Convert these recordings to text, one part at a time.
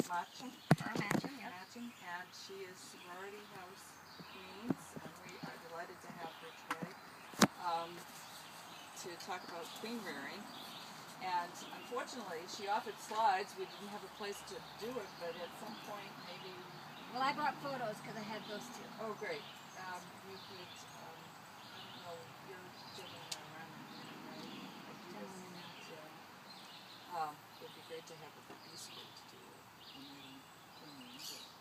matching. Our matching, yeah. Matching, and she is sorority house queens, and we are delighted to have her today to talk about queen rearing. And unfortunately, she offered slides. We didn't have a place to do it, but at some point, maybe. Well, I brought photos because I had those too. Oh, great. You could, I don't know, you're gentlemen around, right? Yeah. It'd be great to have a bee school to do it.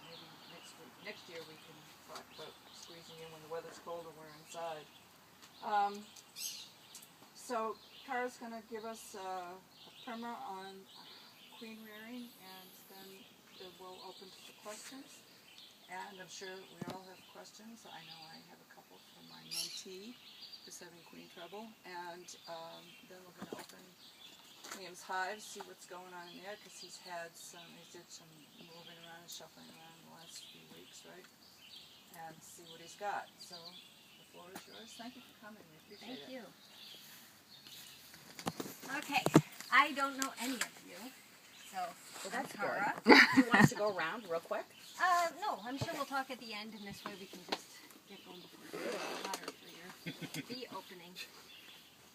Maybe next year we can talk about squeezing in when the weather's cold and we're inside. So Cara's going to give us a primer on queen rearing, and then we'll open to questions. And I'm sure we all have questions. I know I have a couple from my mentee who's having queen trouble. And then we're going to open Liam's hive, see what's going on in there, because he did some moving around and shuffling around the last few weeks, right? And see what he's got. So the floor is yours. Thank you for coming. We appreciate it. Thank you. Okay, I don't know any of you, so that's Cara. good. Do you want us to go around real quick? No, I'm sure we'll talk at the end, and this way we can just get going before it's hotter for your bee opening.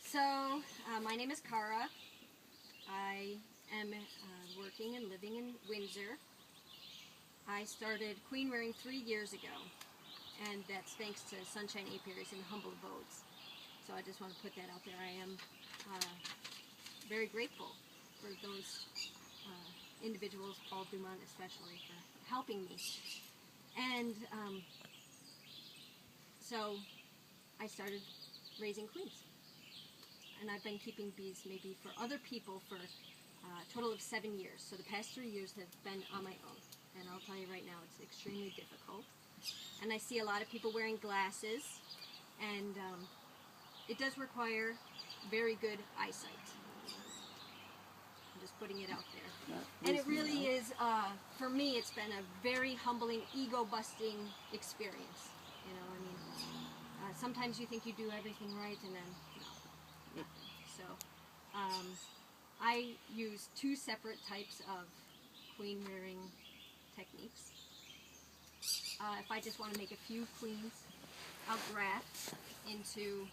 So, my name is Cara. I am working and living in Windsor. I started queen rearing 3 years ago, and that's thanks to Sunshine Apiaries and Humble Abodes. So I just want to put that out there. I am very grateful for those individuals, Paul Dumont especially, for helping me. And so I started raising queens. And I've been keeping bees maybe for other people for a total of 7 years. So the past 3 years have been on my own. And I'll tell you right now, it's extremely difficult. And I see a lot of people wearing glasses, and it does require very good eyesight. I'm just putting it out there. And it really is, for me, it's been a very humbling, ego-busting experience. You know, I mean, sometimes you think you do everything right, and then, no. So, I use 2 separate types of queen rearing techniques. If I just want to make a few queens, I'll graft into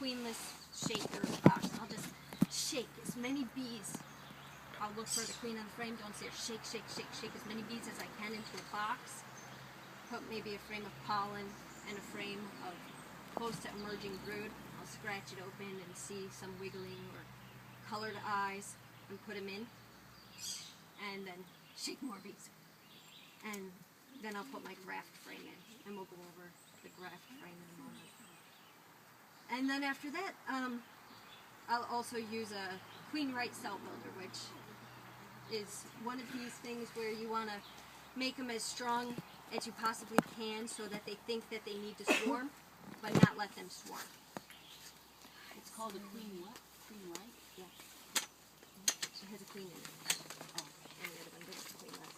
queenless shaker box. I'll just shake as many bees. I'll look for the queen on the frame. Don't say shake, shake, shake, shake as many bees as I can into a box. Put maybe a frame of pollen and a frame of close to emerging brood. I'll scratch it open and see some wiggling or colored eyes and put them in. And then shake more bees. And then I'll put my graft frame in. And we'll go over the graft frame in a moment. And then after that, I'll also use a Queen Right Cell Builder, which is one of these things where you want to make them as strong as you possibly can so that they think that they need to swarm, but not let them swarm. It's called a queen what? Queen right? Yeah. She has a queen in it. Oh, and the other one doesn't queen less.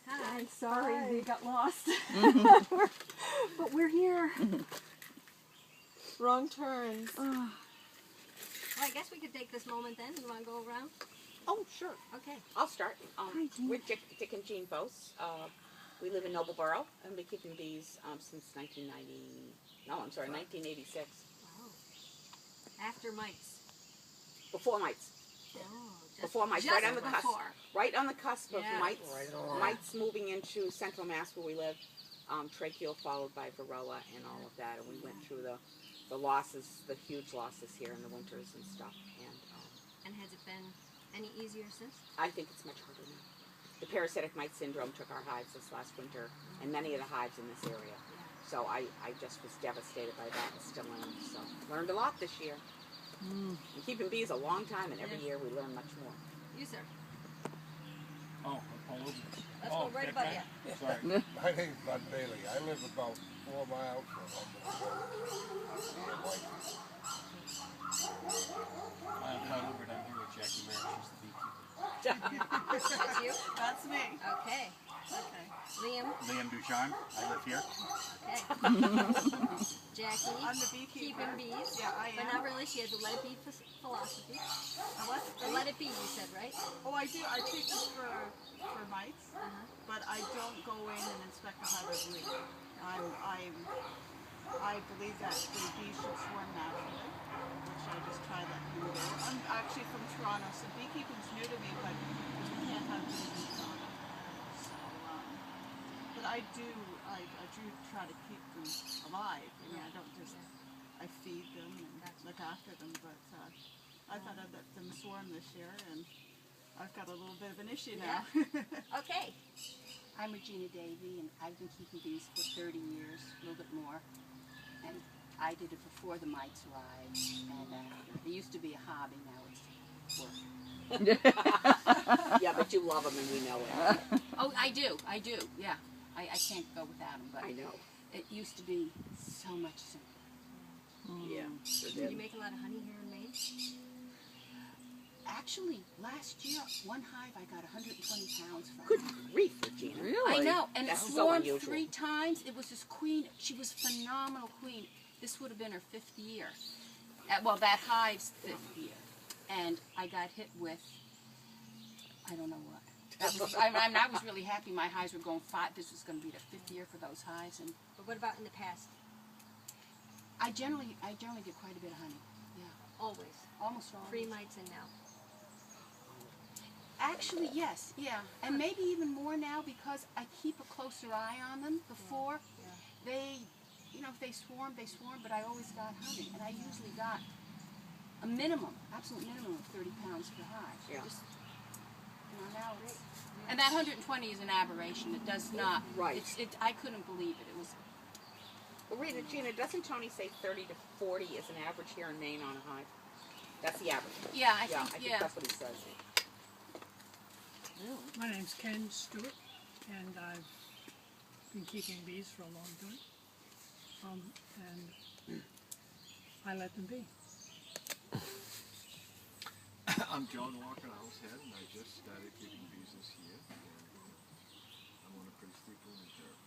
Hi. Sorry, Hi. we got lost. But we're here. Wrong turns. Well, I guess we could take this moment then. You want to go around? Oh, sure. Okay. I'll start. Hi, Jean. We're Dick and Jean Bose. We live in Nobleboro, and we've been keeping bees since 1986. Wow. After mites. Before mites. Oh, Before mites, just right on the cusp. before. Right on the cusp of Yeah. mites. Right on. Mites moving into Central Mass where we live. Tracheal followed by varroa and all of that, and we went through the losses, the huge losses here in the winters and stuff. And has it been any easier since? I think it's much harder now. The parasitic mite syndrome took our hives this last winter, and many of the hives in this area. Yeah. So I just was devastated by that and still am. So learned a lot this year. And keeping bees a long time, and every year we learn much more. You, sir. Oh, all over. Let's go right above you. Sorry. My name's Bud Bailey. I live about 4 miles from I'm not over down here with Jackie Merritt. She's the beekeeper. That's you? That's me. Okay. Okay. Liam? Liam Ducharme. I live here. Okay. Jackie? I'm the beekeeper. Keeping bees. Yeah, I But am. not really. She has a let it be philosophy. can't be, you said, right? Oh, I do. I take this for mites, Uh-huh. but I don't go in and inspect the hive every week. I believe that the bees should swarm naturally, which I just try letting them do. I'm actually from Toronto, so beekeeping's new to me, but we can't have bees in Toronto. So, but I do try to keep them alive. You know, I don't just, I feed them and look after them, but I thought I'd let them swarm this year, and I've got a little bit of an issue now. Okay. I'm Regina Davey, and I've been keeping bees for 30 years, a little bit more. And I did it before the mites arrived, and it used to be a hobby, now it's work. Yeah, but you love them and we know it. Oh, I do, yeah. I can't go without them, but I know. it used to be so much simpler. Yeah, sure Do you did. make a lot of honey here in Maine? Actually, last year, one hive I got 120 pounds from. Good grief, Regina. I know, and That's it so swarmed unusual. 3 times. It was this queen. She was a phenomenal queen. This would have been her 5th year. Well, that hive's 5th year. And I got hit with, I don't know what. I was really happy my hives were going 5. This was going to be the 5th year for those hives. And But what about in the past? I generally get quite a bit of honey. Yeah, Always. almost always. Pre-mites and now. Actually, yes, yeah. And maybe even more now because I keep a closer eye on them. Before, they, you know, if they swarm, but I always got honey. And I usually got a minimum, absolute minimum of 30 pounds per hive. Yeah. Just, you know, now it's... And that 120 is an aberration. It does not... Right. I couldn't believe it. It was... Well, Regina, doesn't Tony say 30 to 40 is an average here in Maine on a hive? That's the average. Yeah, I I think, think that's what he says. My name's Ken Stewart, and I've been keeping bees for a long time. And I let them be. I'm John Walker, Househead, and I just started keeping bees this year. And I'm on a pretty steep learning curve.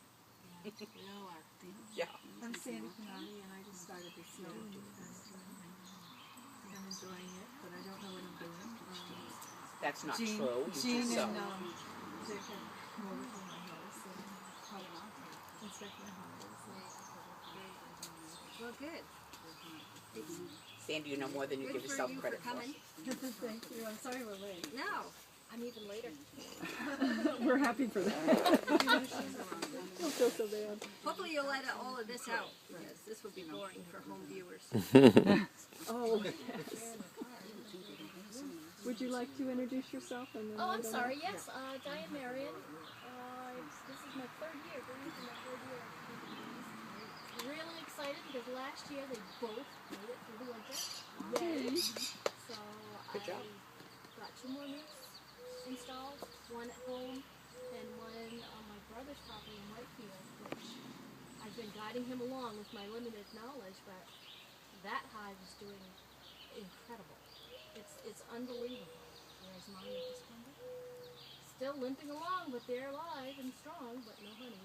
Yeah. I'm Sandy Panani, and I just started this year. I'm enjoying it, but I don't know what I'm doing. That's not Jean, true. You Jean just and so. Dick have come over to my house and inspect my hives. Well, good. Sandy, you know more than you Good give for yourself you credit for coming. Thank you. I'm sorry we're late. No, I'm even later. We're happy for that. Don't feel so bad. Hopefully you'll edit all of this out, because this would be boring for home viewers. Oh, yes. Would you like to introduce yourself? And then Oh, I'm I don't sorry. know? Yes, Diane Marion. This is my 3rd year, going into my 3rd year. Really excited because last year they both made it through the winter. Yay! So Good job. I got 2 more nukes installed, one at home and one on my brother's property in Whitefield, which I've been guiding him along with my limited knowledge, but that hive is doing incredible. It's unbelievable. Whereas mine at this point, still limping along, but they're alive and strong, but no honey.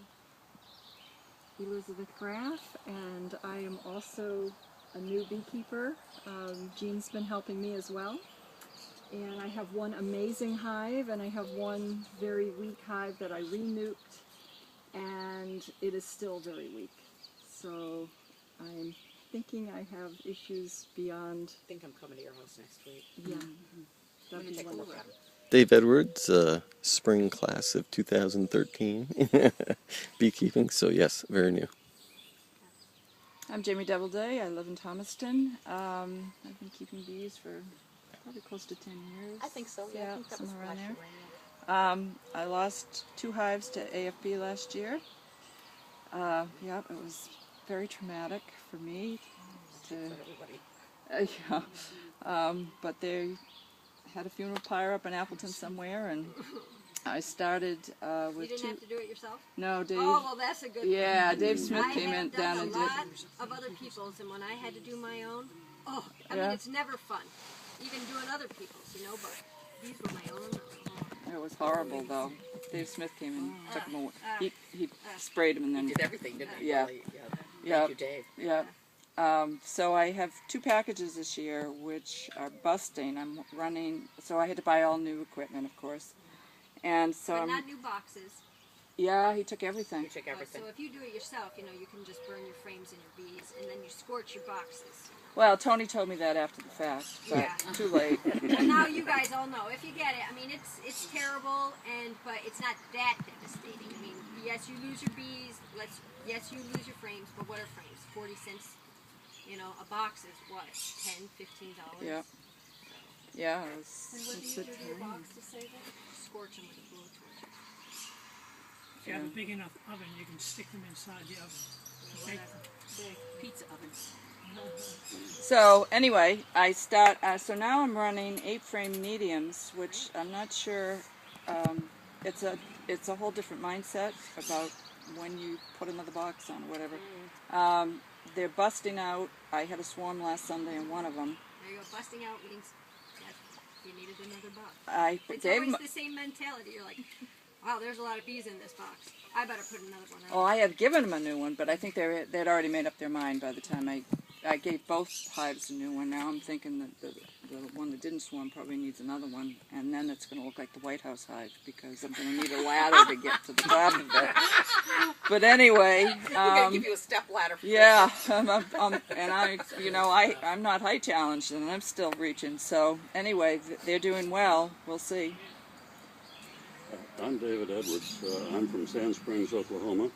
Elizabeth Graff, and I am also a new beekeeper. Jean's been helping me as well. And I have one amazing hive, and I have one very weak hive that I renuked, and it is still very weak. So I'm thinking I have issues beyond, I think I'm coming to your house next week. yeah. Let That'd me be take a look wonderful. at it. Dave Edwards, spring class of 2013, beekeeping, so yes, very new. I'm Jamie Doubleday. I live in Thomaston. I've been keeping bees for probably close to 10 years. I think so, yeah. I think that was somewhere around last there. year. I lost 2 hives to AFB last year. Yeah, it was very traumatic for me. For everybody. But they had a funeral pyre up in Appleton somewhere, and I started You with didn't 2. have to do it yourself? No, Dave. Oh, well, that's a good Yeah, thing. Dave Smith I came have in done down a and did. lot of other people's, and when I had to do my own, I mean, Yeah. it's never fun. Even doing other people's, you know, but these were my own. It was horrible, though. Dave Smith came and took them away. He sprayed them and then. Did everything, didn't he? Yeah. Really? Yeah. Yeah. Thank you, Dave. Yeah. So I have 2 packages this year which are busting. I'm running, so I had to buy all new equipment, of course. And so But I'm, not new boxes. yeah, he took everything. You took everything. So if you do it yourself, you know, you can just burn your frames and your bees, and then you scorch your boxes. Well, Tony told me that after the fact, but Yeah. too late. Well, now you guys all know. If you get it, I mean, it's terrible, but it's not that devastating. I mean, yes, you lose your bees. Yes, you lose your frames, but what are frames? 40 cents. You know, a box is what, $10, $15? Yeah. Yeah. And what do you do to your box to save it? Scorch them with a blowtorch. If you have a big enough oven, you can stick them inside the oven. Bake them. Big. Pizza ovens. So anyway, so now I'm running 8-frame mediums, which I'm not sure. It's a whole different mindset about when you put another box on or whatever. They're busting out. I had a swarm last Sunday in one of them. There you go. Busting out means that you needed another box. It's always the same mentality. You're like, wow, there's a lot of bees in this box. I better put another one out. Well, I had given them a new one, but I think they'd already made up their mind by the time I gave both hives a new one. Now I'm thinking that the one that didn't swarm probably needs another one, and then it's going to look like the White House hive because I'm going to need a ladder to get to the top of it. But anyway, We're going to give you a step ladder. For yeah, and I'm not height challenged, and I'm still reaching. So anyway, they're doing well. We'll see. I'm David Edwards. I'm from Sand Springs, Oklahoma,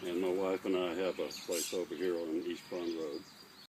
and my wife and I have a place over here on East Pond Road.